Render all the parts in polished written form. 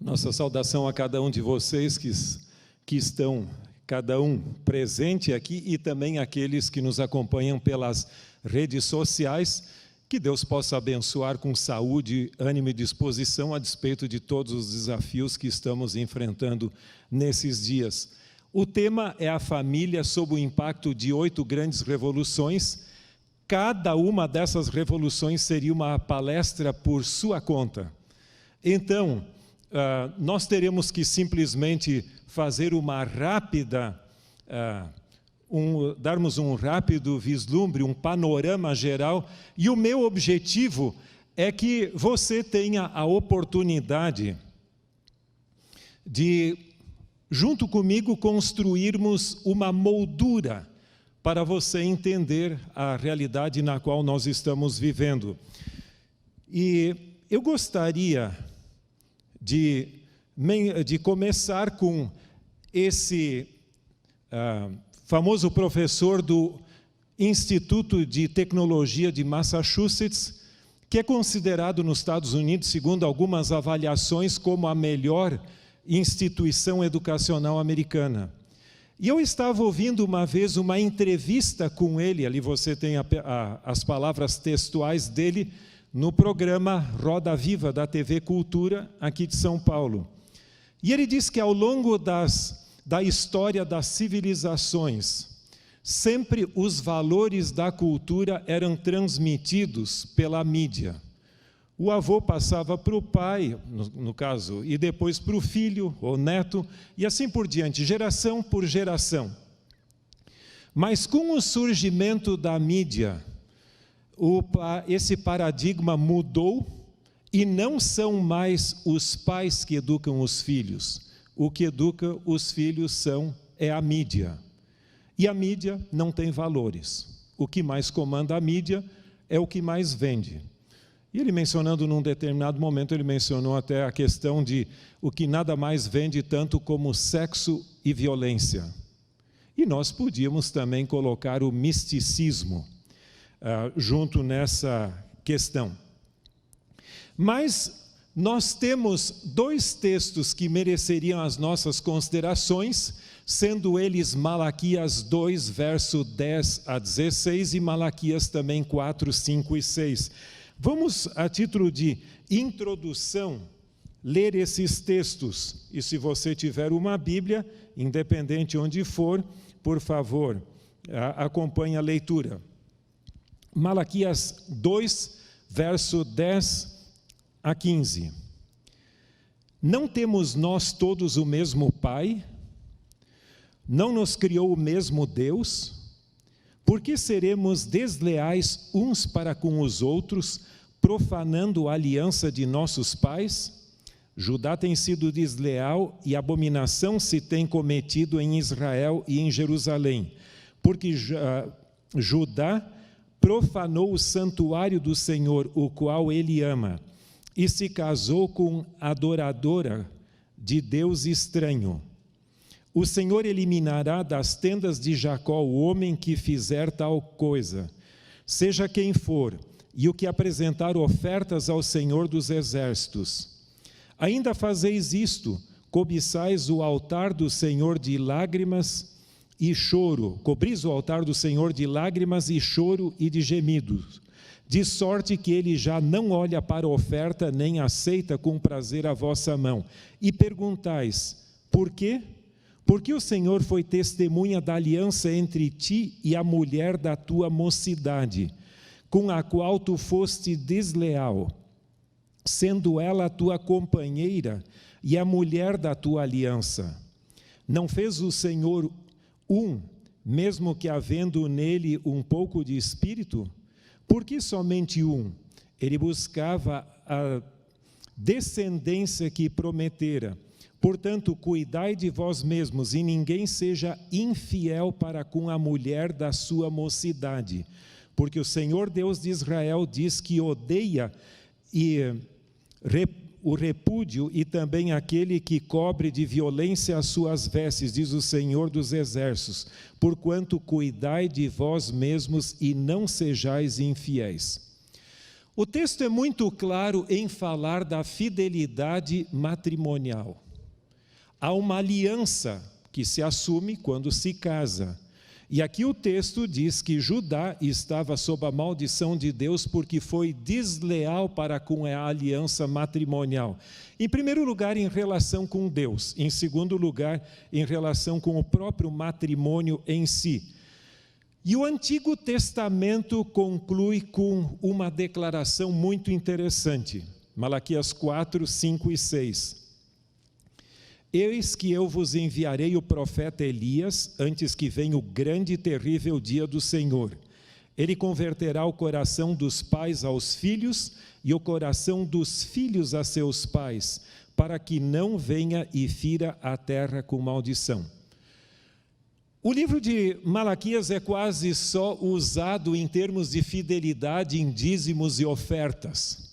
Nossa saudação a cada um de vocês que estão, cada um presente aqui, e também aqueles que nos acompanham pelas redes sociais. Que Deus possa abençoar com saúde, ânimo e disposição a despeito de todos os desafios que estamos enfrentando nesses dias. O tema é a família sob o impacto de 8 grandes revoluções. Cada uma dessas revoluções seria uma palestra por sua conta. Então, nós teremos que simplesmente fazer uma rápida, darmos um rápido vislumbre, um panorama geral, e o meu objetivo é que você tenha a oportunidade de, junto comigo, construirmos uma moldura para você entender a realidade na qual nós estamos vivendo. E eu gostaria de começar com esse famoso professor do Instituto de Tecnologia de Massachusetts, que é considerado nos Estados Unidos, segundo algumas avaliações, como a melhor instituição educacional americana. E eu estava ouvindo uma vez uma entrevista com ele, ali você tem as palavras textuais dele, no programa Roda Viva da TV Cultura, aqui de São Paulo. E ele diz que ao longo da história das civilizações, sempre os valores da cultura eram transmitidos pela mídia. O avô passava para o pai, no caso, e depois para o filho ou neto, e assim por diante, geração por geração. Mas com o surgimento da mídia, esse paradigma mudou e não são mais os pais que educam os filhos. O que educa os filhos é a mídia. E a mídia não tem valores. O que mais comanda a mídia é o que mais vende. E ele mencionando num determinado momento, ele mencionou até a questão de o que nada mais vende tanto como sexo e violência. E nós podíamos também colocar o misticismo junto nessa questão. Mas nós temos 2 textos que mereceriam as nossas considerações, sendo eles Malaquias 2, verso 10 a 16, e Malaquias também 4, 5 e 6. Vamos, a título de introdução, ler esses textos. E se você tiver uma Bíblia, independente onde for, por favor, acompanhe a leitura. Malaquias 2, verso 10 a 15. Não temos nós todos o mesmo Pai? Não nos criou o mesmo Deus? Por que seremos desleais uns para com os outros, profanando a aliança de nossos pais? Judá tem sido desleal e abominação se tem cometido em Israel e em Jerusalém, porque Judá profanou o santuário do Senhor, o qual ele ama, e se casou com adoradora de Deus estranho. O Senhor eliminará das tendas de Jacó o homem que fizer tal coisa, seja quem for, e o que apresentar ofertas ao Senhor dos exércitos. Ainda fazeis isto, cobiçais o altar do Senhor de lágrimas e choro, cobris o altar do Senhor de lágrimas e choro e de gemidos, de sorte que ele já não olha para a oferta, nem aceita com prazer a vossa mão. E perguntais, por quê? Porque o Senhor foi testemunha da aliança entre ti e a mulher da tua mocidade, com a qual tu foste desleal, sendo ela a tua companheira e a mulher da tua aliança. Não fez o Senhor mesmo que havendo nele um pouco de espírito? Por que somente um? Ele buscava a descendência que prometera. Portanto, cuidai de vós mesmos, e ninguém seja infiel para com a mulher da sua mocidade, porque o Senhor Deus de Israel diz que odeia o repúdio e também aquele que cobre de violência as suas vestes, diz o Senhor dos exércitos, porquanto cuidai de vós mesmos e não sejais infiéis. O texto é muito claro em falar da fidelidade matrimonial. Há uma aliança que se assume quando se casa. E aqui o texto diz que Judá estava sob a maldição de Deus porque foi desleal para com a aliança matrimonial. Em primeiro lugar, em relação com Deus. Em segundo lugar, em relação com o próprio matrimônio em si. E o Antigo Testamento conclui com uma declaração muito interessante. Malaquias 4, 5 e 6. Eis que eu vos enviarei o profeta Elias, antes que venha o grande e terrível dia do Senhor. Ele converterá o coração dos pais aos filhos e o coração dos filhos a seus pais, para que não venha e fira a terra com maldição. O livro de Malaquias é quase só usado em termos de fidelidade em dízimos e ofertas.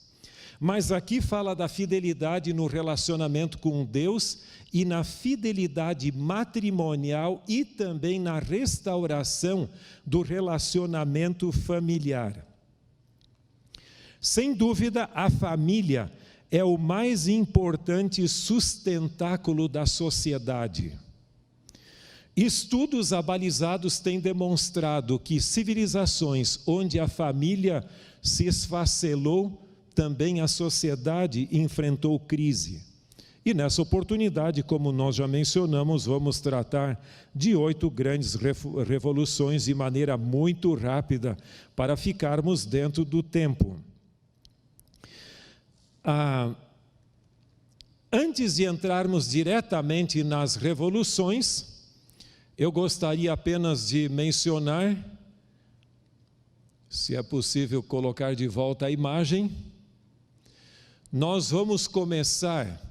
Mas aqui fala da fidelidade no relacionamento com Deus e na fidelidade matrimonial e também na restauração do relacionamento familiar. Sem dúvida, a família é o mais importante sustentáculo da sociedade. Estudos abalizados têm demonstrado que civilizações onde a família se esfacelou, também a sociedade enfrentou crise. E nessa oportunidade, como nós já mencionamos, vamos tratar de 8 grandes revoluções de maneira muito rápida para ficarmos dentro do tempo. Antes de entrarmos diretamente nas revoluções, eu gostaria apenas de mencionar, se é possível colocar de volta a imagem. Nós vamos começar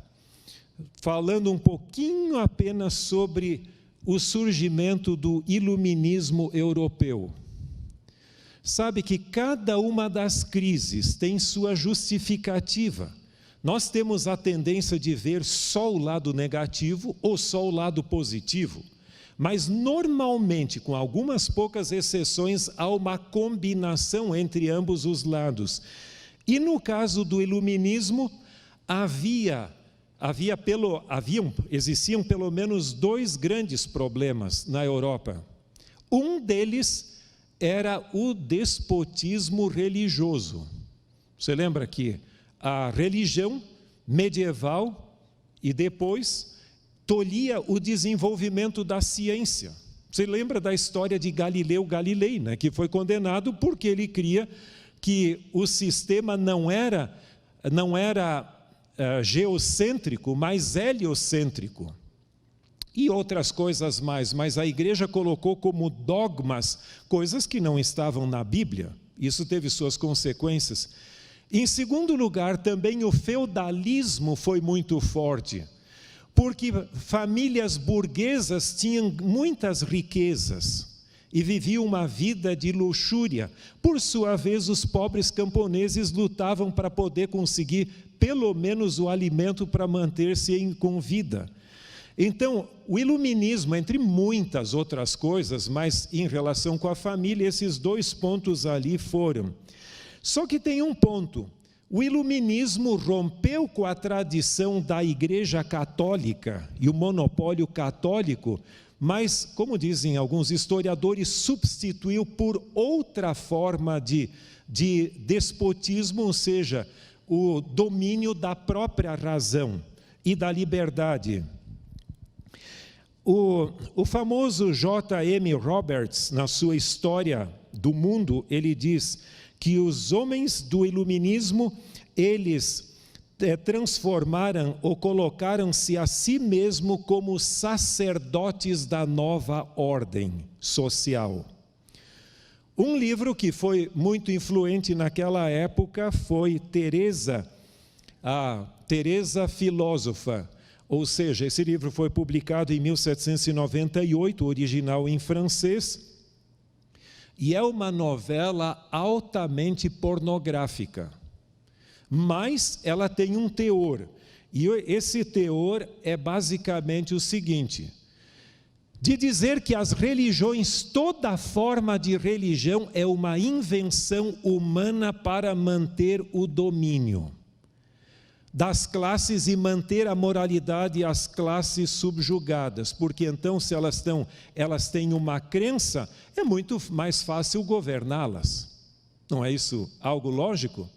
falando um pouquinho apenas sobre o surgimento do iluminismo europeu. Sabe que cada uma das crises tem sua justificativa. Nós temos a tendência de ver só o lado negativo ou só o lado positivo. Mas, normalmente, com algumas poucas exceções, há uma combinação entre ambos os lados. E no caso do iluminismo, existiam pelo menos 2 grandes problemas na Europa. Um deles era o despotismo religioso. Você lembra que a religião medieval e depois tolhia o desenvolvimento da ciência. Você lembra da história de Galileu Galilei, né, que foi condenado porque ele cria que o sistema não era geocêntrico, mas heliocêntrico. E outras coisas mais, mas a igreja colocou como dogmas coisas que não estavam na Bíblia. Isso teve suas consequências. Em segundo lugar, também o feudalismo foi muito forte, porque famílias burguesas tinham muitas riquezas e viviam uma vida de luxúria. Por sua vez, os pobres camponeses lutavam para poder conseguir pelo menos o alimento para manter-se com vida. Então, o iluminismo, entre muitas outras coisas, mas em relação com a família, esses 2 pontos ali foram. Só que tem um ponto. O iluminismo rompeu com a tradição da Igreja Católica e o monopólio católico, mas, como dizem alguns historiadores, substituiu por outra forma de despotismo, ou seja, o domínio da própria razão e da liberdade. O famoso J.M. Roberts, na sua História do Mundo, ele diz que os homens do iluminismo, eles transformaram ou colocaram-se a si mesmo como sacerdotes da nova ordem social. Um livro que foi muito influente naquela época foi a Teresa Filósofa, ou seja, esse livro foi publicado em 1798, original em francês, e é uma novela altamente pornográfica, mas ela tem um teor, e esse teor é basicamente o seguinte: de dizer que as religiões, toda forma de religião é uma invenção humana para manter o domínio das classes e manter a moralidade e as classes subjugadas, porque então se elas têm uma crença, é muito mais fácil governá-las. Não é isso algo lógico?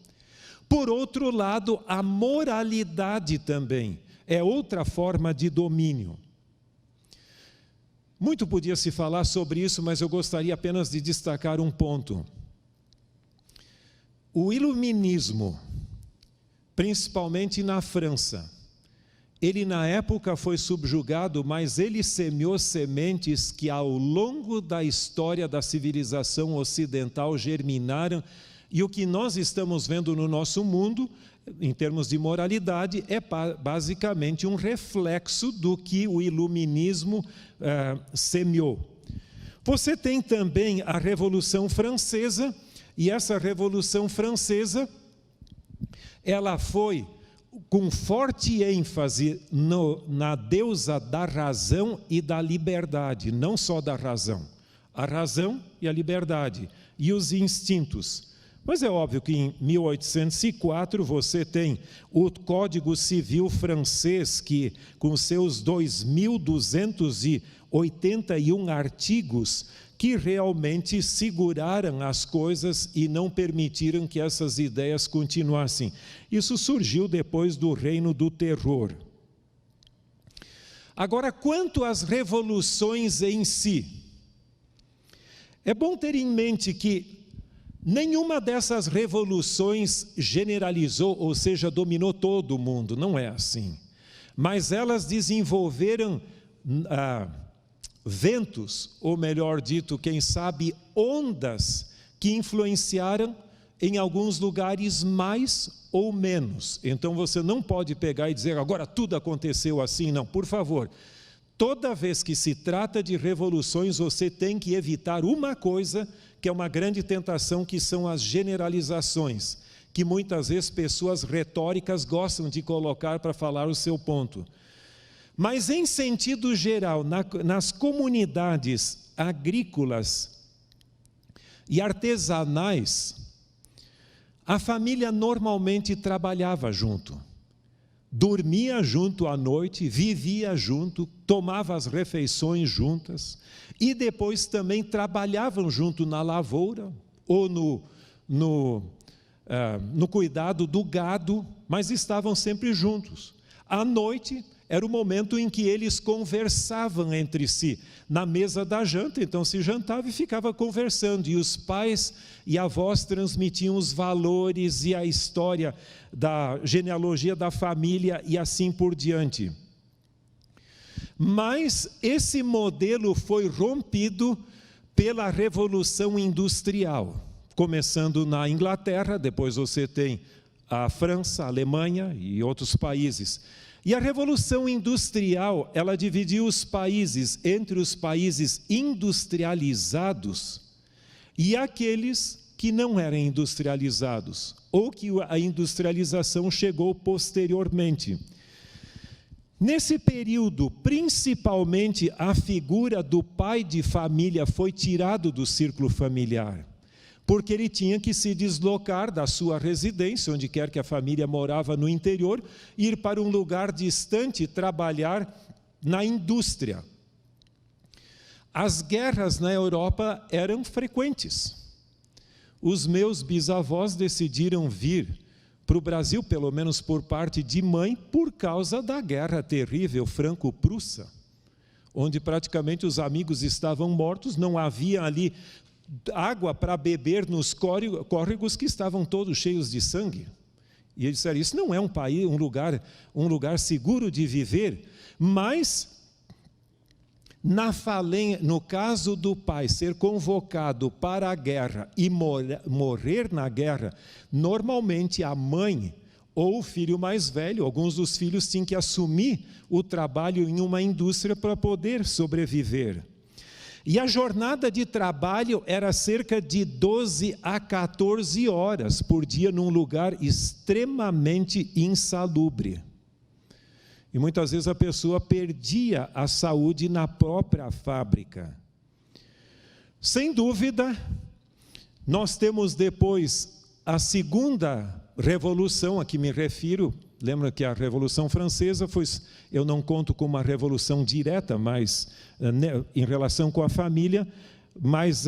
Por outro lado, a moralidade também é outra forma de domínio. Muito podia se falar sobre isso, mas eu gostaria apenas de destacar um ponto. O iluminismo, principalmente na França, ele na época foi subjugado, mas ele semeou sementes que ao longo da história da civilização ocidental germinaram, e o que nós estamos vendo no nosso mundo, em termos de moralidade, é basicamente um reflexo do que o iluminismo semeou. Você tem também a Revolução Francesa, e essa Revolução Francesa, ela foi com forte ênfase na deusa da razão e da liberdade, não só da razão, a razão e a liberdade, e os instintos. Mas é óbvio que em 1804 você tem o Código Civil francês, que com seus 2.281 artigos, que realmente seguraram as coisas e não permitiram que essas ideias continuassem. Isso surgiu depois do Reino do Terror. Agora, quanto às revoluções em si, é bom ter em mente que nenhuma dessas revoluções generalizou, ou seja, dominou todo o mundo, não é assim. Mas elas desenvolveram ventos, ou melhor dito, quem sabe, ondas que influenciaram em alguns lugares mais ou menos. Então você não pode pegar e dizer, agora tudo aconteceu assim, não, por favor. Toda vez que se trata de revoluções, você tem que evitar uma coisa, que é uma grande tentação, que são as generalizações, que muitas vezes pessoas retóricas gostam de colocar para falar o seu ponto. Mas, em sentido geral, nas comunidades agrícolas e artesanais, a família normalmente trabalhava junto, dormia junto à noite, vivia junto, tomava as refeições juntas e depois também trabalhavam junto na lavoura ou no cuidado do gado, mas estavam sempre juntos. À noite era o momento em que eles conversavam entre si, na mesa da janta, então se jantava e ficava conversando, e os pais e avós transmitiam os valores e a história da genealogia da família e assim por diante. Mas esse modelo foi rompido pela Revolução Industrial, começando na Inglaterra, depois você tem a França, a Alemanha e outros países. E a Revolução Industrial, ela dividiu os países entre os países industrializados e aqueles que não eram industrializados, ou que a industrialização chegou posteriormente. Nesse período, principalmente a figura do pai de família foi tirado do círculo familiar, porque ele tinha que se deslocar da sua residência, onde quer que a família morava no interior, ir para um lugar distante trabalhar na indústria. As guerras na Europa eram frequentes. Os meus bisavós decidiram vir para o Brasil, pelo menos por parte de mãe, por causa da guerra terrível franco-prussa, onde praticamente os amigos estavam mortos, não havia ali água para beber nos córregos que estavam todos cheios de sangue. E eles disseram, isso não é um lugar seguro de viver, mas no caso do pai ser convocado para a guerra e morrer na guerra, normalmente a mãe ou o filho mais velho, alguns dos filhos tinham que assumir o trabalho em uma indústria para poder sobreviver. E a jornada de trabalho era cerca de 12 a 14 horas por dia num lugar extremamente insalubre. E muitas vezes a pessoa perdia a saúde na própria fábrica. Sem dúvida, nós temos depois a segunda revolução a que me refiro. Lembra que a Revolução Francesa foi, eu não conto como uma revolução direta, mas em relação com a família, mas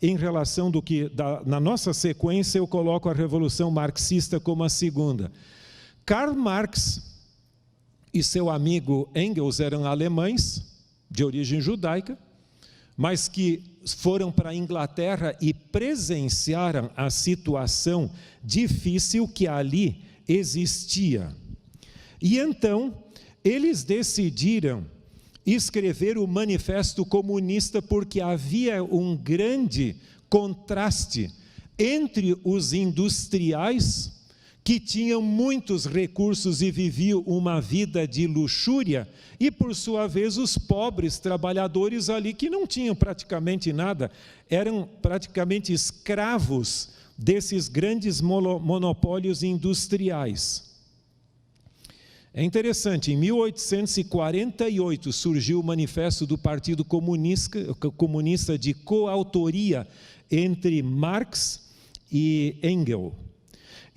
em relação do que, na nossa sequência, eu coloco a Revolução Marxista como a segunda. Karl Marx e seu amigo Engels eram alemães, de origem judaica, mas que foram para a Inglaterra e presenciaram a situação difícil que ali existia. E então, eles decidiram escrever o Manifesto Comunista porque havia um grande contraste entre os industriais, que tinham muitos recursos e viviam uma vida de luxúria, e, por sua vez, os pobres trabalhadores ali, que não tinham praticamente nada, eram praticamente escravos desses grandes monopólios industriais. É interessante, em 1848 surgiu o Manifesto do Partido Comunista de coautoria entre Marx e Engels.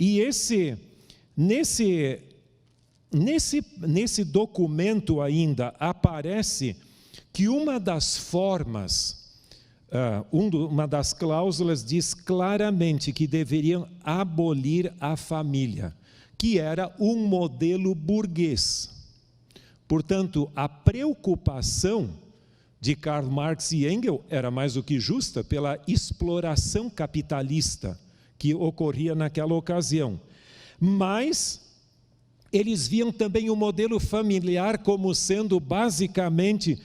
E nesse documento ainda aparece que uma das formas, uma das cláusulas diz claramente que deveriam abolir a família, que era um modelo burguês. Portanto, a preocupação de Karl Marx e Engels era mais do que justa pela exploração capitalista que ocorria naquela ocasião. Mas eles viam também o modelo familiar como sendo basicamente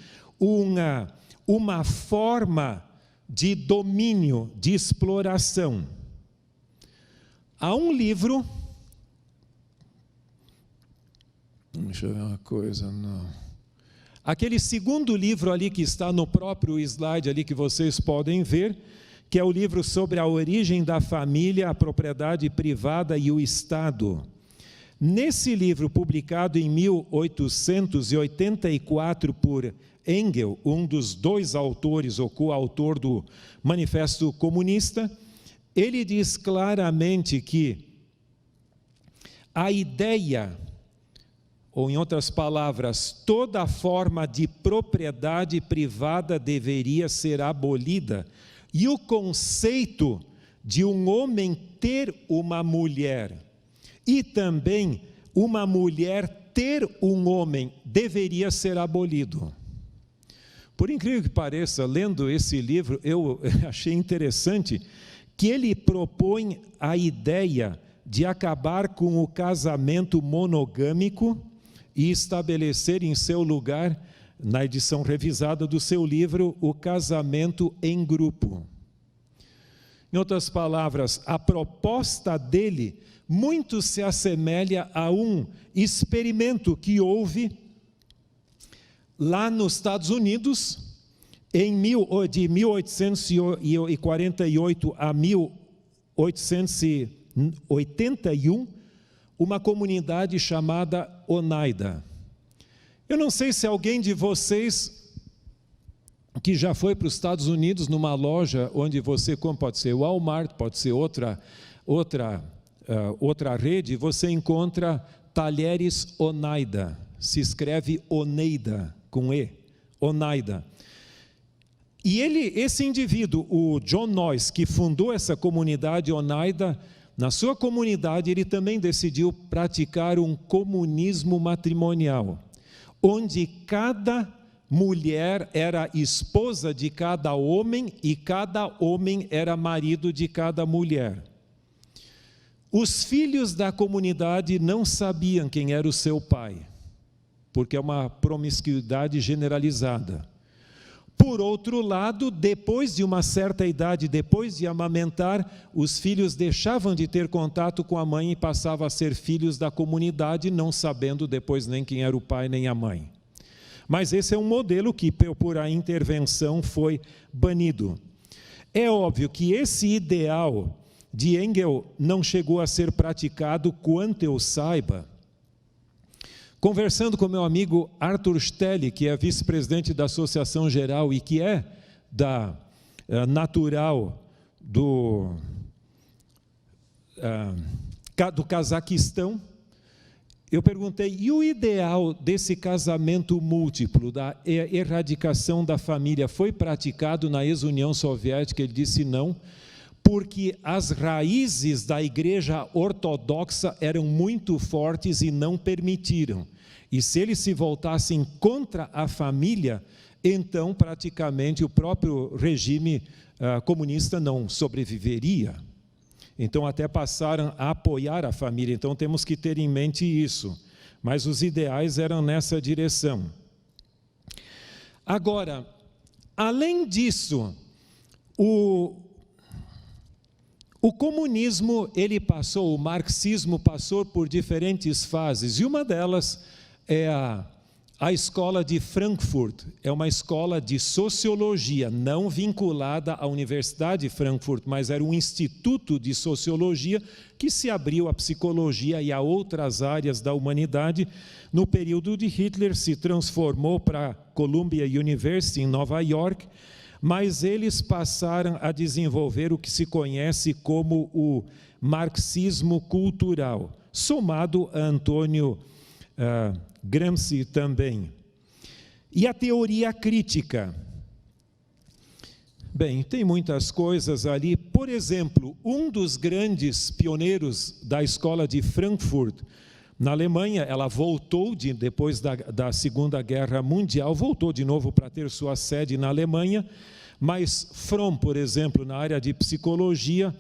uma forma de domínio, de exploração. Há um livro, deixa eu ver uma coisa, não. Aquele segundo livro ali que está no próprio slide ali que vocês podem ver, que é o livro sobre a origem da família, a propriedade privada e o Estado. Nesse livro, publicado em 1884 por Engels, um dos dois autores, ou coautor do Manifesto Comunista, ele diz claramente que a ideia, ou em outras palavras, toda forma de propriedade privada deveria ser abolida, e o conceito de um homem ter uma mulher e também uma mulher ter um homem deveria ser abolido. Por incrível que pareça, lendo esse livro, eu achei interessante que ele propõe a ideia de acabar com o casamento monogâmico e estabelecer em seu lugar, na edição revisada do seu livro, o casamento em grupo. Em outras palavras, a proposta dele muito se assemelha a um experimento que houve lá nos Estados Unidos, de 1848 a 1881, uma comunidade chamada Oneida. Eu não sei se alguém de vocês que já foi para os Estados Unidos numa loja onde você compra, pode ser Walmart, pode ser outra rede, você encontra talheres Oneida, se escreve Oneida, com E, Oneida. E esse indivíduo, o John Noyes, que fundou essa comunidade Oneida, na sua comunidade ele também decidiu praticar um comunismo matrimonial, onde cada mulher era esposa de cada homem e cada homem era marido de cada mulher. Os filhos da comunidade não sabiam quem era o seu pai, porque é uma promiscuidade generalizada. Por outro lado, depois de uma certa idade, depois de amamentar, os filhos deixavam de ter contato com a mãe e passavam a ser filhos da comunidade, não sabendo depois nem quem era o pai nem a mãe. Mas esse é um modelo que, por a intervenção, foi banido. É óbvio que esse ideal de Engels não chegou a ser praticado, quanto eu saiba, Conversando com meu amigo Arthur Stelli, que é vice-presidente da Associação Geral e que é natural do Cazaquistão, eu perguntei, e o ideal desse casamento múltiplo, da erradicação da família, foi praticado na ex-União Soviética? Ele disse não, porque as raízes da Igreja Ortodoxa eram muito fortes e não permitiram. E se eles se voltassem contra a família, então praticamente o próprio regime comunista não sobreviveria. Então até passaram a apoiar a família. Então temos que ter em mente isso. Mas os ideais eram nessa direção. Agora, além disso, o comunismo, o marxismo passou por diferentes fases, e uma delas é a escola de Frankfurt. É uma escola de sociologia, não vinculada à Universidade de Frankfurt, mas era um instituto de sociologia que se abriu à psicologia e a outras áreas da humanidade. No período de Hitler, se transformou para a Columbia University, em Nova York, mas eles passaram a desenvolver o que se conhece como o marxismo cultural, somado a Antônio Gramsci também. E a teoria crítica. Bem, tem muitas coisas ali. Por exemplo, um dos grandes pioneiros da escola de Frankfurt, na Alemanha, ela voltou, depois da Segunda Guerra Mundial, voltou de novo para ter sua sede na Alemanha, mas Fromm, por exemplo, na área de psicologia,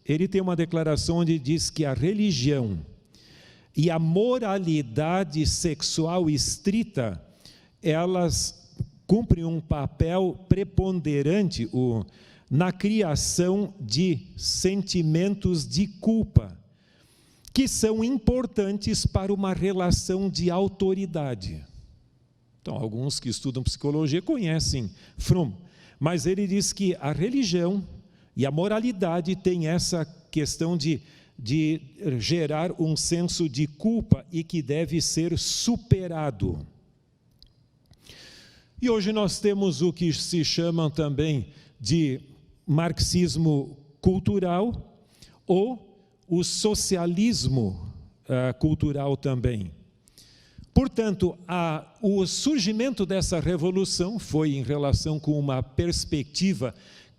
ele tem uma declaração onde diz que a religião e a moralidade sexual estrita, elas cumprem um papel preponderante na criação de sentimentos de culpa, que são importantes para uma relação de autoridade. Então, alguns que estudam psicologia conhecem Fromm, mas ele diz que a religião e a moralidade têm essa questão de gerar um senso de culpa e que deve ser superado. E hoje nós temos o que se chama também de marxismo cultural ou o socialismo cultural também. Portanto, o surgimento dessa revolução foi em relação com uma perspectiva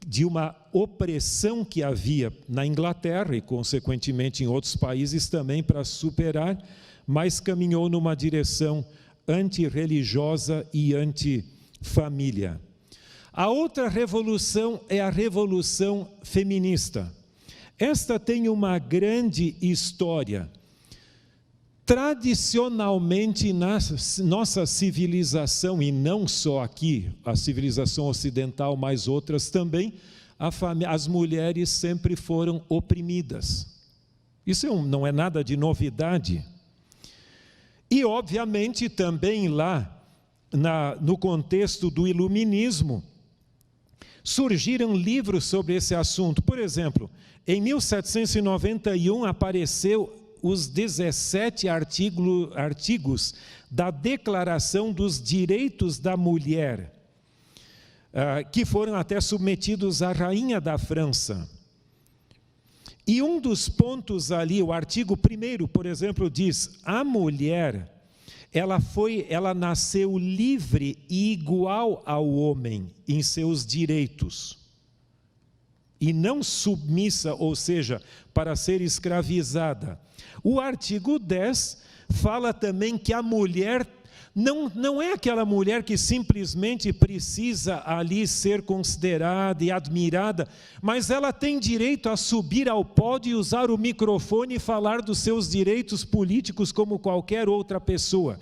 de uma opressão que havia na Inglaterra e, consequentemente, em outros países também para superar, mas caminhou numa direção antirreligiosa e antifamília. A outra revolução é a revolução feminista. Esta tem uma grande história. Tradicionalmente, na nossa civilização, e não só aqui, a civilização ocidental, mas outras também, as mulheres sempre foram oprimidas. Isso não é nada de novidade. E, obviamente, também lá, no contexto do iluminismo, surgiram livros sobre esse assunto. Por exemplo, em 1791 apareceu os 17 artigos da Declaração dos Direitos da Mulher, que foram até submetidos à rainha da França. E um dos pontos ali, o artigo 1º, por exemplo, diz: a mulher, ela nasceu livre e igual ao homem em seus direitos, e não submissa, ou seja, para ser escravizada. O artigo 10 fala também que a mulher não é aquela mulher que simplesmente precisa ali ser considerada e admirada, mas ela tem direito a subir ao pódio e usar o microfone e falar dos seus direitos políticos como qualquer outra pessoa.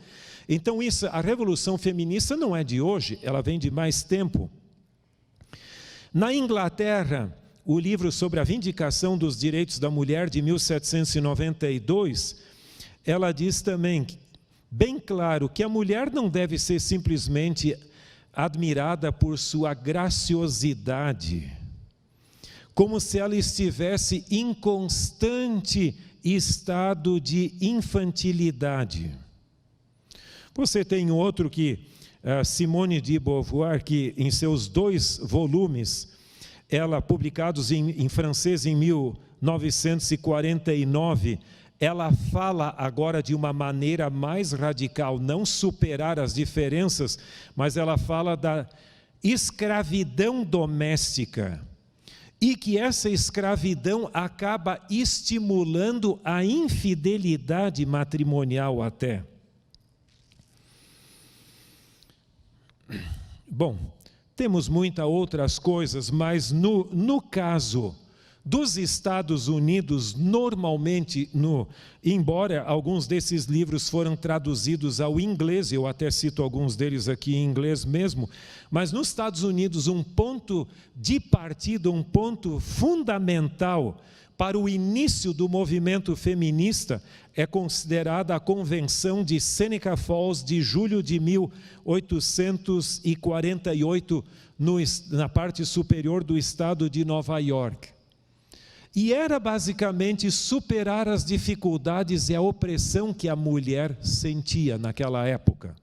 Então a revolução feminista não é de hoje, ela vem de mais tempo. Na Inglaterra, o livro sobre a vindicação dos direitos da mulher, de 1792, ela diz também, bem claro, que a mulher não deve ser simplesmente admirada por sua graciosidade, como se ela estivesse em constante estado de infantilidade. Você tem outro que, Simone de Beauvoir, que em seus 2 volumes, ela publicados em francês em 1949, ela fala agora de uma maneira mais radical, não superar as diferenças, mas ela fala da escravidão doméstica, e que essa escravidão acaba estimulando a infidelidade matrimonial até. Bom, temos muitas outras coisas, mas no caso dos Estados Unidos, normalmente, embora alguns desses livros foram traduzidos ao inglês, eu até cito alguns deles aqui em inglês mesmo, mas nos Estados Unidos um ponto de partida, um ponto fundamental para o início do movimento feminista é considerada a Convenção de Seneca Falls de julho de 1848, na parte superior do estado de Nova York. E era basicamente superar as dificuldades e a opressão que a mulher sentia naquela época.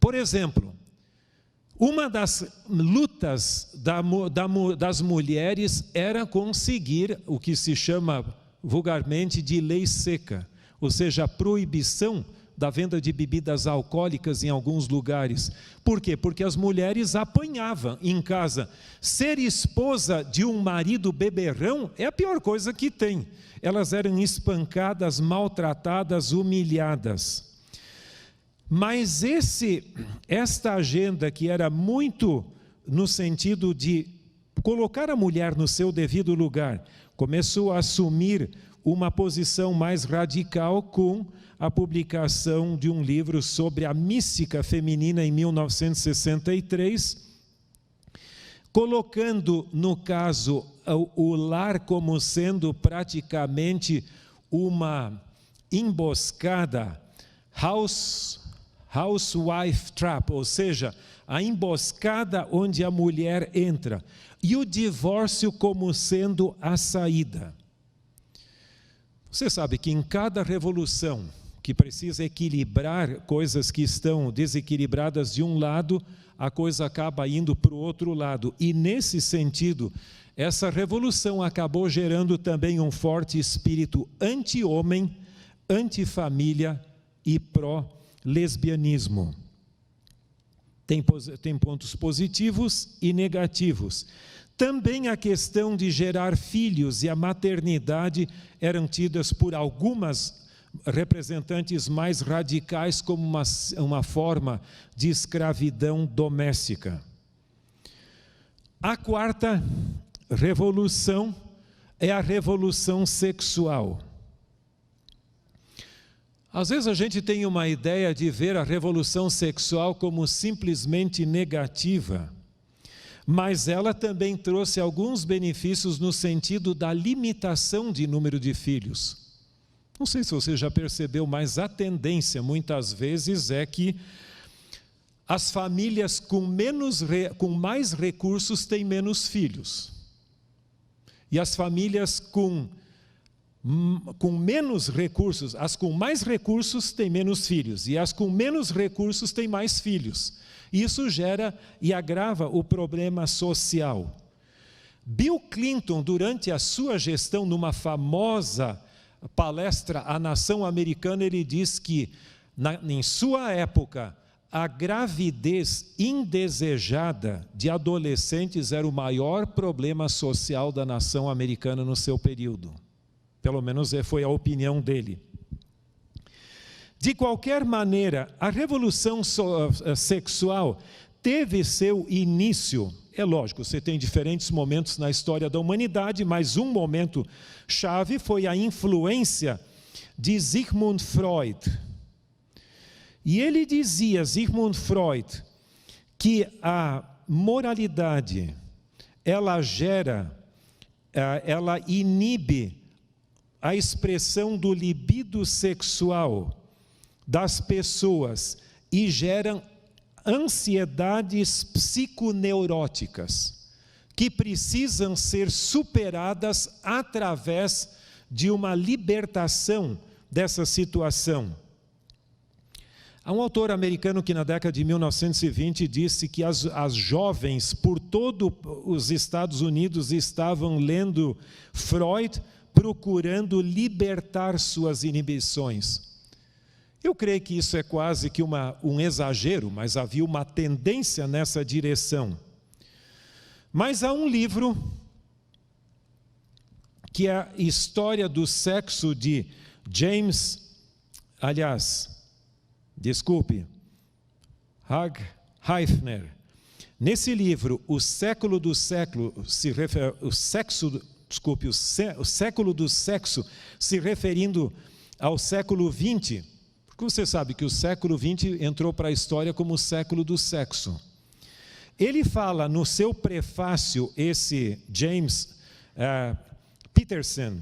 Por exemplo, uma das lutas das mulheres era conseguir o que se chama vulgarmente de lei seca, ou seja, a proibição da venda de bebidas alcoólicas em alguns lugares. Por quê? Porque as mulheres apanhavam em casa. Ser esposa de um marido beberrão é a pior coisa que tem. Elas eram espancadas, maltratadas, humilhadas. Mas esta agenda, que era muito no sentido de colocar a mulher no seu devido lugar, começou a assumir uma posição mais radical com a publicação de um livro sobre a mística feminina em 1963, colocando, no caso, o lar como sendo praticamente uma emboscada, housewife trap, ou seja, a emboscada onde a mulher entra, e o divórcio como sendo a saída. Você sabe que em cada revolução que precisa equilibrar coisas que estão desequilibradas de um lado, a coisa acaba indo para o outro lado. E nesse sentido, essa revolução acabou gerando também um forte espírito anti-homem, anti-família e pró-lesbianismo. Tem pontos positivos e negativos. Também a questão de gerar filhos e a maternidade eram tidas por algumas representantes mais radicais como uma forma de escravidão doméstica. A quarta revolução é a revolução sexual. Às vezes a gente tem uma ideia de ver a revolução sexual como simplesmente negativa, mas ela também trouxe alguns benefícios no sentido da limitação de número de filhos. Não sei se você já percebeu, mas a tendência muitas vezes é que as famílias com mais recursos têm menos filhos. E as famílias com menos recursos, as com mais recursos têm menos filhos, e as com menos recursos têm mais filhos. Isso gera e agrava o problema social. Bill Clinton, durante a sua gestão, numa famosa palestra à nação americana, ele diz que, em sua época, a gravidez indesejada de adolescentes era o maior problema social da nação americana no seu período. Pelo menos foi a opinião dele. De qualquer maneira, a revolução sexual teve seu início. É lógico, você tem diferentes momentos na história da humanidade, mas um momento chave foi a influência de Sigmund Freud. E ele dizia, Sigmund Freud, que a moralidade, ela inibe a expressão do libido sexual das pessoas e geram ansiedades psiconeuróticas que precisam ser superadas através de uma libertação dessa situação. Há um autor americano que na década de 1920 disse que as jovens por todos os Estados Unidos estavam lendo Freud, procurando libertar suas inibições. Eu creio que isso é quase que um exagero, mas havia uma tendência nessa direção. Mas há um livro que é a História do Sexo de Haifner. Nesse livro, o século do sexo se referindo ao século XX, porque você sabe que o século XX entrou para a história como o século do sexo. Ele fala no seu prefácio, esse James Peterson,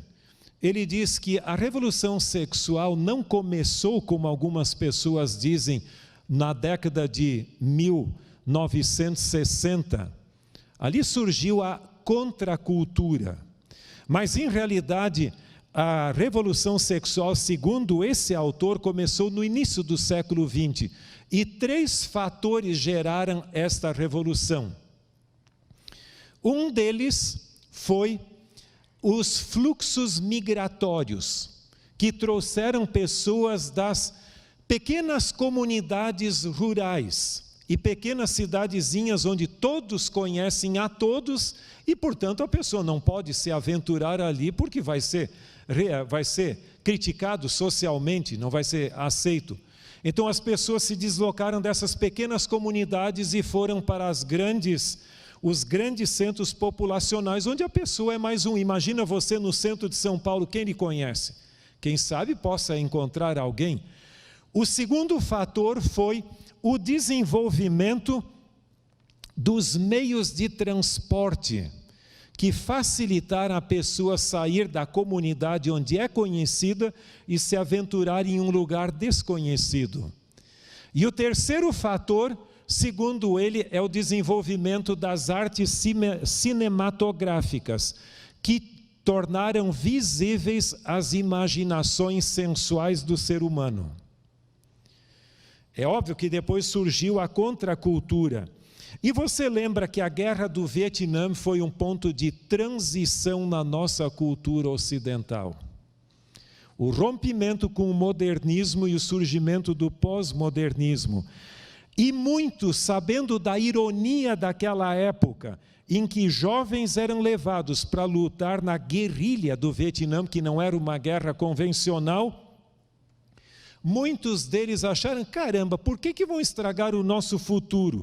ele diz que a revolução sexual não começou, como algumas pessoas dizem, na década de 1960. Ali surgiu a contracultura. Mas, em realidade, a revolução sexual, segundo esse autor, começou no início do século XX. E 3 fatores geraram esta revolução. Um deles foi os fluxos migratórios, que trouxeram pessoas das pequenas comunidades rurais e pequenas cidadezinhas onde todos conhecem a todos e, portanto, a pessoa não pode se aventurar ali porque vai ser criticado socialmente, não vai ser aceito. Então, as pessoas se deslocaram dessas pequenas comunidades e foram para os grandes centros populacionais, onde a pessoa é mais um. Imagina você no centro de São Paulo, quem lhe conhece? Quem sabe possa encontrar alguém. O segundo fator foi o desenvolvimento dos meios de transporte, que facilitaram a pessoa sair da comunidade onde é conhecida e se aventurar em um lugar desconhecido. E o terceiro fator, segundo ele, é o desenvolvimento das artes cinematográficas, que tornaram visíveis as imaginações sensuais do ser humano. É óbvio que depois surgiu a contracultura. E você lembra que a Guerra do Vietnã foi um ponto de transição na nossa cultura ocidental. O rompimento com o modernismo e o surgimento do pós-modernismo. E muitos, sabendo da ironia daquela época, em que jovens eram levados para lutar na guerrilha do Vietnã, que não era uma guerra convencional, muitos deles acharam, caramba, por que vão estragar o nosso futuro?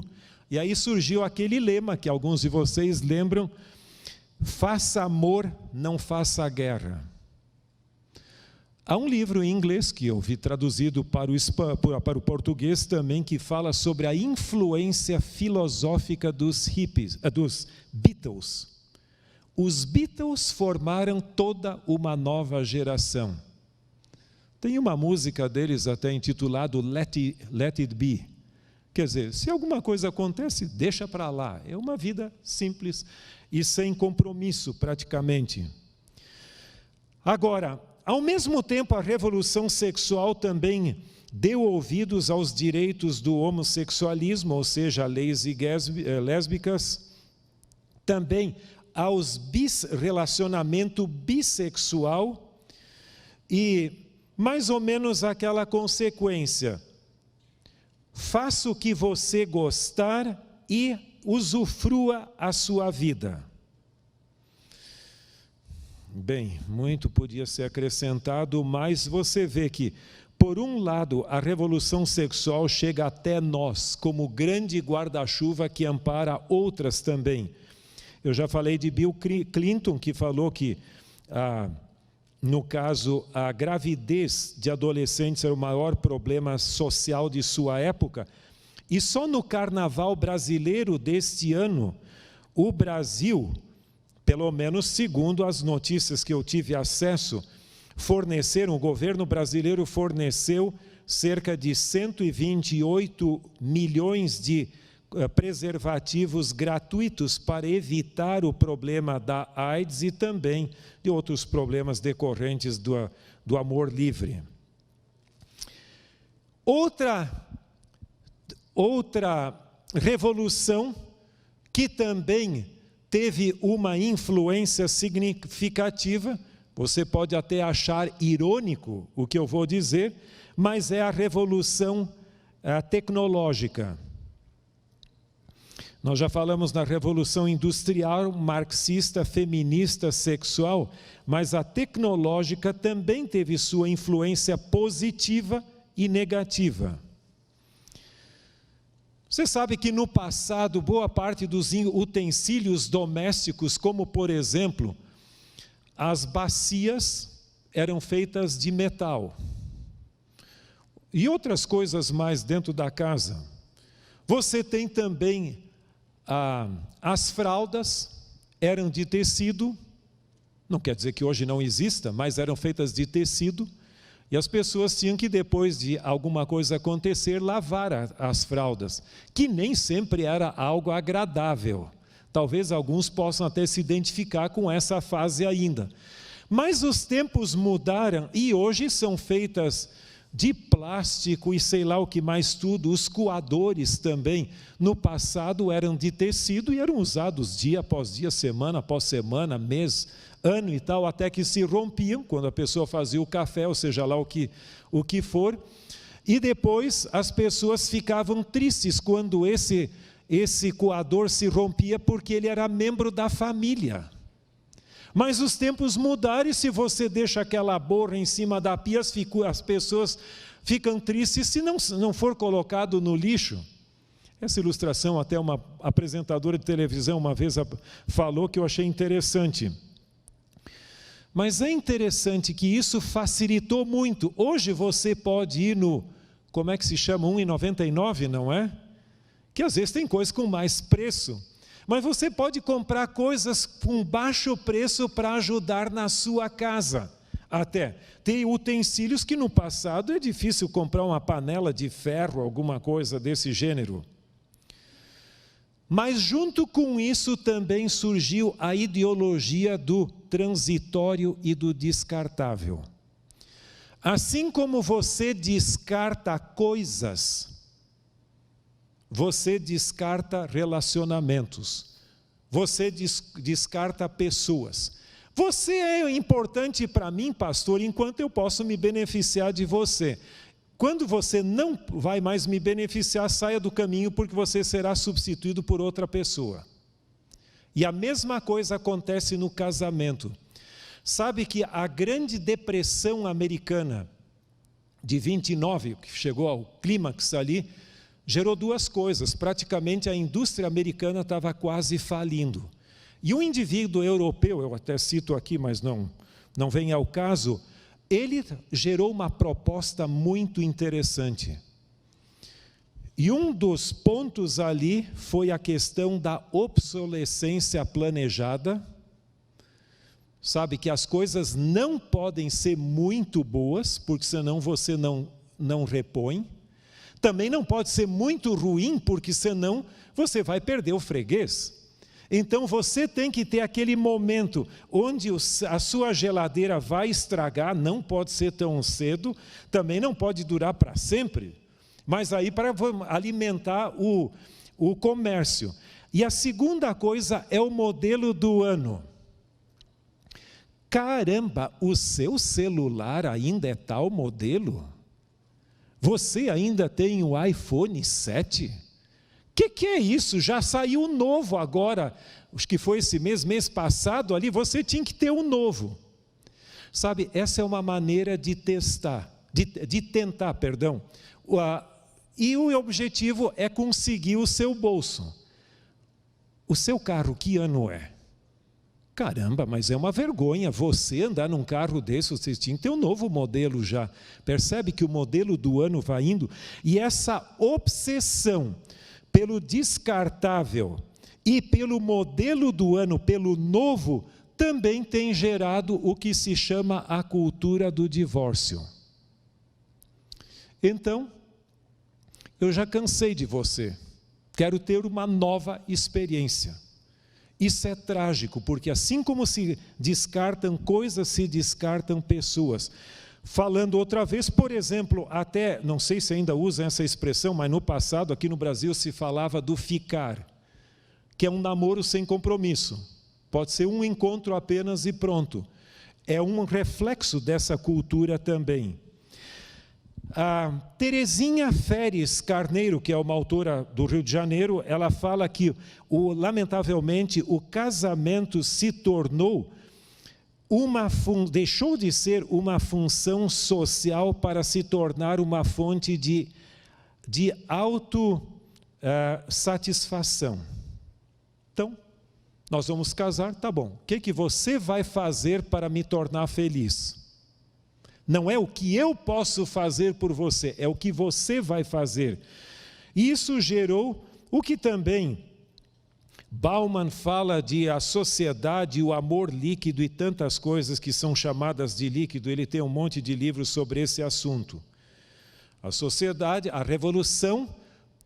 E aí surgiu aquele lema que alguns de vocês lembram: faça amor, não faça guerra. Há um livro em inglês que eu vi traduzido para o português também, que fala sobre a influência filosófica dos Beatles. Os Beatles formaram toda uma nova geração. Tem uma música deles até intitulada Let It Be. Quer dizer, se alguma coisa acontece, deixa para lá. É uma vida simples e sem compromisso, praticamente. Agora, ao mesmo tempo, a revolução sexual também deu ouvidos aos direitos do homossexualismo, ou seja, leis lésbicas, também aos relacionamento bissexual e mais ou menos aquela consequência: faça o que você gostar e usufrua a sua vida. Bem, muito podia ser acrescentado, mas você vê que, por um lado, a revolução sexual chega até nós como grande guarda-chuva que ampara outras também. Eu já falei de Bill Clinton, que falou que, no caso, a gravidez de adolescentes era o maior problema social de sua época. E só no carnaval brasileiro deste ano, o Brasil, pelo menos segundo as notícias que eu tive acesso, o governo brasileiro forneceu cerca de 128 milhões de preservativos gratuitos para evitar o problema da AIDS e também de outros problemas decorrentes do amor livre. Outra Outra revolução que também teve uma influência significativa, você pode até achar irônico o que eu vou dizer, mas é a revolução tecnológica. Nós já falamos na revolução industrial, marxista, feminista, sexual, mas a tecnológica também teve sua influência positiva e negativa. Você sabe que no passado, boa parte dos utensílios domésticos, como por exemplo, as bacias eram feitas de metal. E outras coisas mais dentro da casa. Você tem também as fraldas, eram de tecido, não quer dizer que hoje não exista, mas eram feitas de tecido, e as pessoas tinham que, depois de alguma coisa acontecer, lavar as fraldas, que nem sempre era algo agradável. Talvez alguns possam até se identificar com essa fase ainda. Mas os tempos mudaram e hoje são feitas de plástico e sei lá o que mais tudo. Os coadores também, no passado, eram de tecido e eram usados dia após dia, semana após semana, mês, ano e tal, até que se rompiam, quando a pessoa fazia o café, ou seja lá o que for, e depois as pessoas ficavam tristes quando esse coador se rompia, porque ele era membro da família. Mas os tempos mudaram e se você deixa aquela borra em cima da pia, as pessoas ficam tristes se não for colocado no lixo. Essa ilustração até uma apresentadora de televisão uma vez falou, que eu achei interessante. Mas é interessante que isso facilitou muito. Hoje você pode ir no, como é que se chama, 1,99, não é? Que às vezes tem coisas com mais preço. Mas você pode comprar coisas com baixo preço para ajudar na sua casa. Até tem utensílios que no passado é difícil comprar uma panela de ferro, alguma coisa desse gênero. Mas junto com isso também surgiu a ideologia do transitório e do descartável. Assim como você descarta coisas, você descarta relacionamentos, você descarta pessoas. Você é importante para mim, pastor, enquanto eu posso me beneficiar de você. Quando você não vai mais me beneficiar, saia do caminho, porque você será substituído por outra pessoa. E a mesma coisa acontece no casamento. Sabe que a Grande Depressão Americana de 29, que chegou ao clímax ali, gerou duas coisas. Praticamente a indústria americana estava quase falindo. E um indivíduo europeu, eu até cito aqui, mas não vem ao caso, ele gerou uma proposta muito interessante. E um dos pontos ali foi a questão da obsolescência planejada. Sabe que as coisas não podem ser muito boas, porque senão você não repõe. Também não pode ser muito ruim, porque senão você vai perder o freguês. Então você tem que ter aquele momento onde a sua geladeira vai estragar, não pode ser tão cedo, também não pode durar para sempre, mas aí para alimentar o comércio. E a segunda coisa é o modelo do ano. Caramba, o seu celular ainda é tal modelo? Você ainda tem o iPhone 7? Que é isso? Já saiu um novo agora, acho que foi esse mês passado ali, você tinha que ter um novo. Sabe, essa é uma maneira de tentar. E o objetivo é conseguir o seu bolso. O seu carro, que ano é? Caramba, mas é uma vergonha você andar num carro desse, você tinha que ter um novo modelo já. Percebe que o modelo do ano vai indo? E essa obsessão pelo descartável e pelo modelo do ano, pelo novo, também tem gerado o que se chama a cultura do divórcio. Então, eu já cansei de você, quero ter uma nova experiência. Isso é trágico, porque assim como se descartam coisas, se descartam pessoas. Falando outra vez, por exemplo, até, não sei se ainda usam essa expressão, mas no passado, aqui no Brasil, se falava do ficar, que é um namoro sem compromisso. Pode ser um encontro apenas e pronto. É um reflexo dessa cultura também. A Terezinha Feres Carneiro, que é uma autora do Rio de Janeiro, ela fala que, lamentavelmente, o casamento se tornou deixou de ser uma função social para se tornar uma fonte de autossatisfação. Então, nós vamos casar, tá bom. O que você vai fazer para me tornar feliz? Não é o que eu posso fazer por você, é o que você vai fazer. E isso gerou o que também Bauman fala de a sociedade, o amor líquido e tantas coisas que são chamadas de líquido. Ele tem um monte de livros sobre esse assunto. A sociedade, a revolução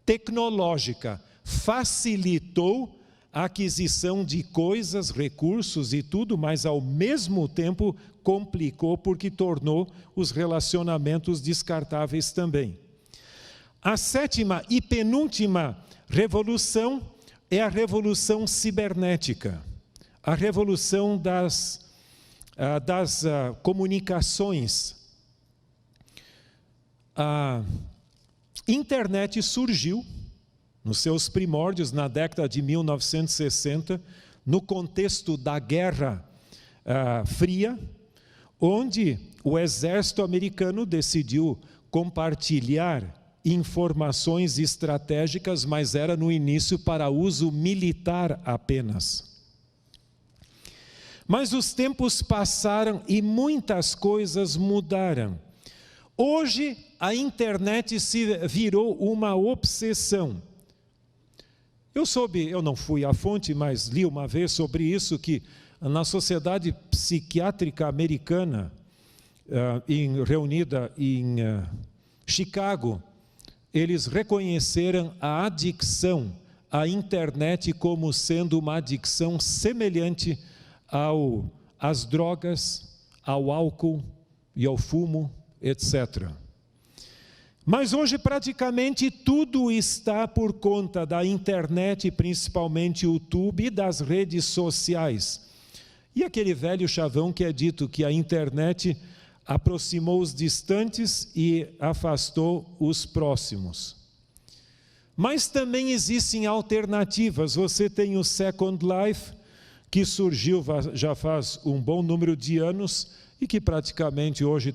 tecnológica facilitou a aquisição de coisas, recursos e tudo, mas ao mesmo tempo complicou porque tornou os relacionamentos descartáveis também. A 7ª e penúltima revolução é a revolução cibernética, a revolução das comunicações. A internet surgiu nos seus primórdios na década de 1960, no contexto da Guerra Fria, onde o exército americano decidiu compartilhar informações estratégicas, mas era no início para uso militar apenas. Mas os tempos passaram e muitas coisas mudaram. Hoje a internet se virou uma obsessão. Eu não fui à fonte, mas li uma vez sobre isso, que na Sociedade Psiquiátrica Americana, reunida em Chicago, eles reconheceram a adicção à internet como sendo uma adicção semelhante às drogas, ao álcool e ao fumo, etc. Mas hoje praticamente tudo está por conta da internet, principalmente o YouTube e das redes sociais. E aquele velho chavão que é dito que a internet aproximou os distantes e afastou os próximos. Mas também existem alternativas. Você tem o Second Life, que surgiu já faz um bom número de anos e que praticamente hoje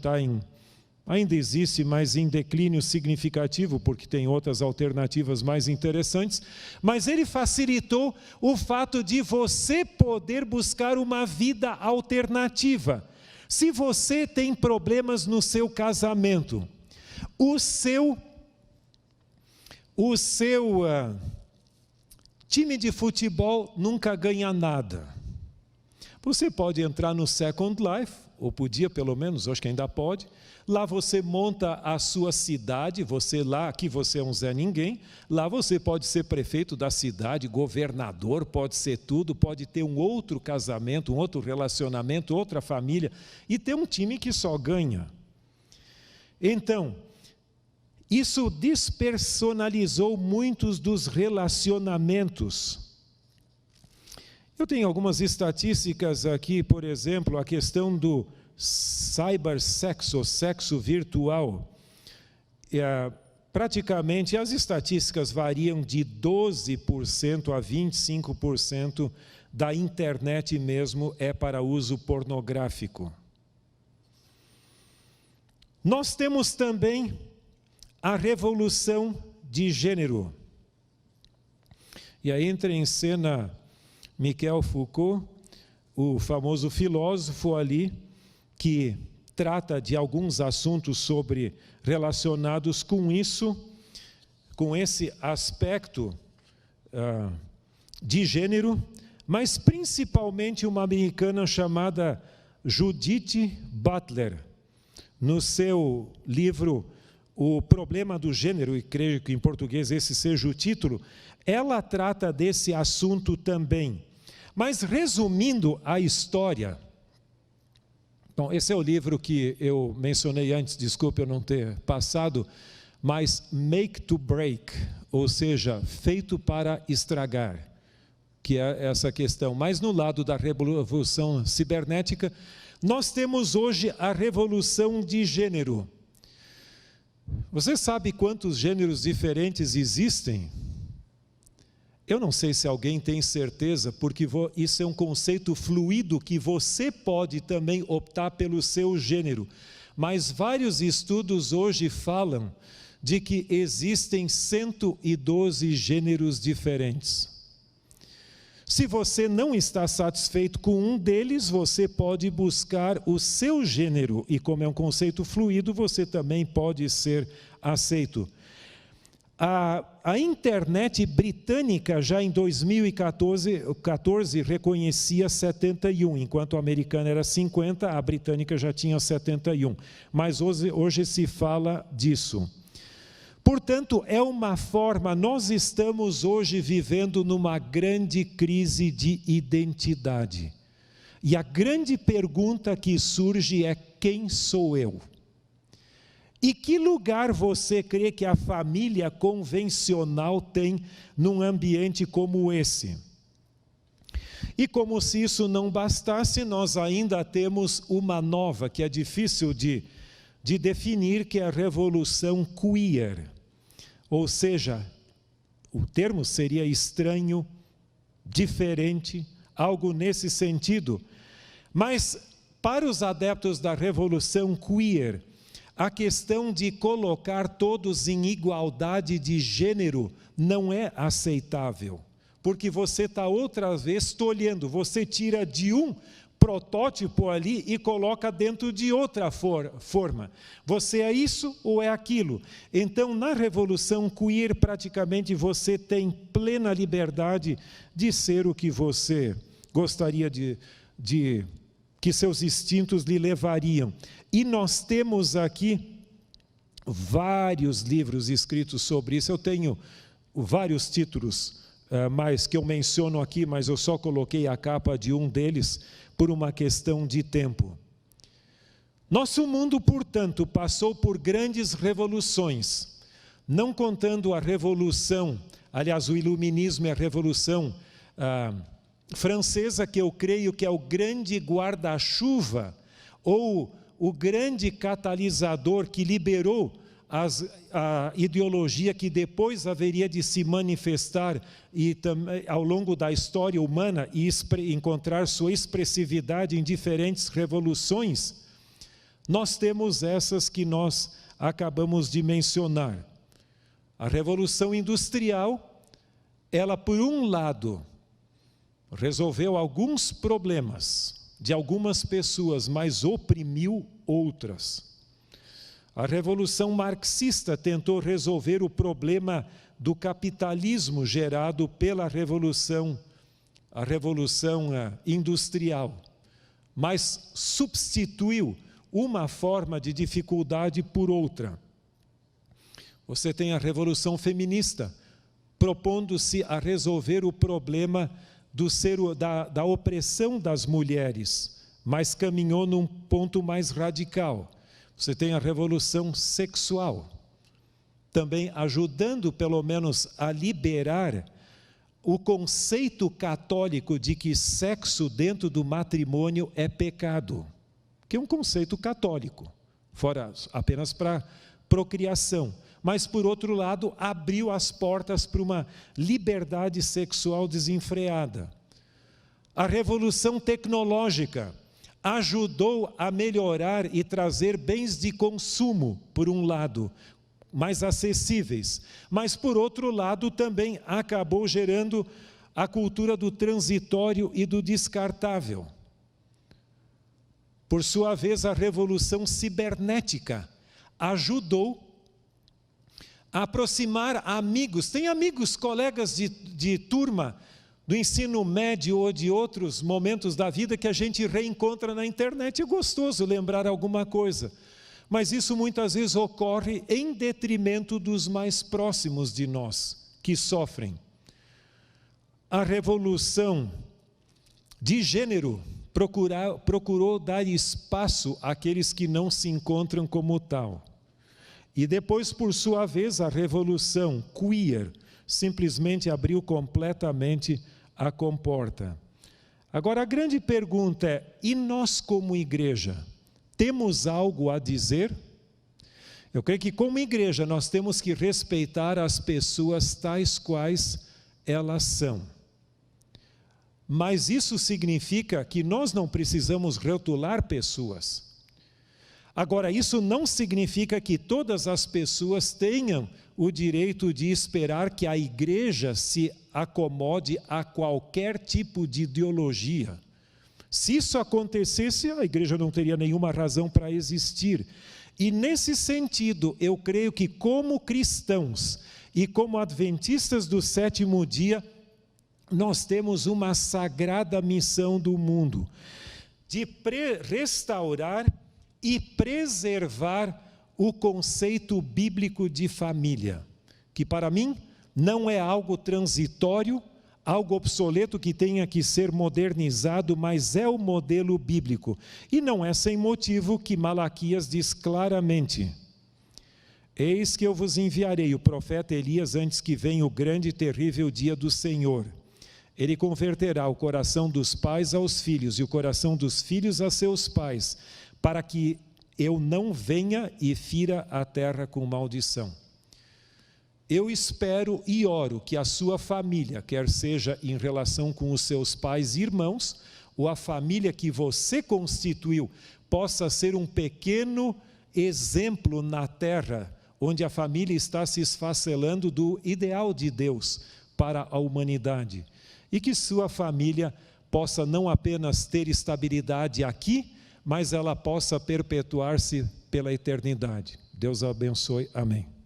ainda existe, mas em declínio significativo, porque tem outras alternativas mais interessantes. Mas ele facilitou o fato de você poder buscar uma vida alternativa. Se você tem problemas no seu casamento, o seu time de futebol nunca ganha nada. Você pode entrar no Second Life, ou podia pelo menos, acho que ainda pode. Lá você monta a sua cidade, aqui você é um Zé Ninguém, lá você pode ser prefeito da cidade, governador, pode ser tudo, pode ter um outro casamento, um outro relacionamento, outra família, e ter um time que só ganha. Então, isso despersonalizou muitos dos relacionamentos. Eu tenho algumas estatísticas aqui, por exemplo, a questão do cybersexo, sexo virtual. Praticamente as estatísticas variam de 12% a 25% da internet mesmo é para uso pornográfico. Nós temos também a revolução de gênero. E aí entra em cena Michel Foucault, o famoso filósofo ali, que trata de alguns assuntos relacionados com isso, com esse aspecto de gênero, mas principalmente uma americana chamada Judith Butler, no seu livro O Problema do Gênero, e creio que em português esse seja o título, ela trata desse assunto também. Mas resumindo a história, Bom, esse é o livro que eu mencionei antes, desculpe eu não ter passado, mas Make to Break, ou seja, feito para estragar, que é essa questão. Mas no lado da revolução cibernética, nós temos hoje a revolução de gênero. Você sabe quantos gêneros diferentes existem? Eu não sei se alguém tem certeza, porque isso é um conceito fluido que você pode também optar pelo seu gênero. Mas vários estudos hoje falam de que existem 112 gêneros diferentes. Se você não está satisfeito com um deles, você pode buscar o seu gênero, e como é um conceito fluido, você também pode ser aceito. A internet britânica já em 2014 reconhecia 71, enquanto a americana era 50, a britânica já tinha 71. Mas hoje se fala disso. Portanto, é uma forma, nós estamos hoje vivendo numa grande crise de identidade. E a grande pergunta que surge é: quem sou eu? E que lugar você crê que a família convencional tem num ambiente como esse? E como se isso não bastasse, nós ainda temos uma nova, que é difícil de definir, que é a revolução queer. Ou seja, o termo seria estranho, diferente, algo nesse sentido. Mas para os adeptos da revolução queer, a questão de colocar todos em igualdade de gênero não é aceitável, porque você está outra vez tolhendo, você tira de um protótipo ali e coloca dentro de outra forma. Você é isso ou é aquilo? Então, na revolução queer, praticamente você tem plena liberdade de ser o que você gostaria de que seus instintos lhe levariam. E nós temos aqui vários livros escritos sobre isso. Eu tenho vários títulos, mas que eu menciono aqui, mas eu só coloquei a capa de um deles por uma questão de tempo. Nosso mundo, portanto, passou por grandes revoluções, não contando a revolução, aliás, o iluminismo e a revolução francesa, que eu creio que é o grande guarda-chuva, ou o grande catalisador que liberou a ideologia que depois haveria de se manifestar e também ao longo da história humana e encontrar sua expressividade em diferentes revoluções. Nós temos essas que nós acabamos de mencionar. A Revolução Industrial, ela por um lado resolveu alguns problemas de algumas pessoas, mas oprimiu outras. A Revolução Marxista tentou resolver o problema do capitalismo gerado pela Revolução Industrial, mas substituiu uma forma de dificuldade por outra. Você tem a Revolução Feminista, propondo-se a resolver o problema da opressão das mulheres, mas caminhou num ponto mais radical. Você tem a revolução sexual, também ajudando pelo menos a liberar o conceito católico de que sexo dentro do matrimônio é pecado, que é um conceito católico, fora apenas para procriação. Mas, por outro lado, abriu as portas para uma liberdade sexual desenfreada. A revolução tecnológica ajudou a melhorar e trazer bens de consumo, por um lado, mais acessíveis, mas, por outro lado, também acabou gerando a cultura do transitório e do descartável. Por sua vez, a revolução cibernética ajudou a aproximar amigos. Tem amigos, colegas de turma, do ensino médio ou de outros momentos da vida que a gente reencontra na internet. É gostoso lembrar alguma coisa, mas isso muitas vezes ocorre em detrimento dos mais próximos de nós, que sofrem. A revolução de gênero procurou dar espaço àqueles que não se encontram como tal. E depois, por sua vez, a revolução queer simplesmente abriu completamente a comporta. Agora, a grande pergunta é, e nós como igreja, temos algo a dizer? Eu creio que como igreja nós temos que respeitar as pessoas tais quais elas são. Mas isso significa que nós não precisamos rotular pessoas. Agora, isso não significa que todas as pessoas tenham o direito de esperar que a igreja se acomode a qualquer tipo de ideologia. Se isso acontecesse, a igreja não teria nenhuma razão para existir. E nesse sentido, eu creio que como cristãos e como adventistas do sétimo dia, nós temos uma sagrada missão do mundo de restaurar e preservar o conceito bíblico de família, que para mim não é algo transitório, algo obsoleto que tenha que ser modernizado, mas é o modelo bíblico. E não é sem motivo que Malaquias diz claramente: eis que eu vos enviarei o profeta Elias antes que venha o grande e terrível dia do Senhor. Ele converterá o coração dos pais aos filhos e o coração dos filhos a seus pais, para que eu não venha e fira a terra com maldição. Eu espero e oro que a sua família, quer seja em relação com os seus pais e irmãos, ou a família que você constituiu, possa ser um pequeno exemplo na terra, onde a família está se esfacelando do ideal de Deus para a humanidade. E que sua família possa não apenas ter estabilidade aqui, mas ela possa perpetuar-se pela eternidade. Deus abençoe. Amém.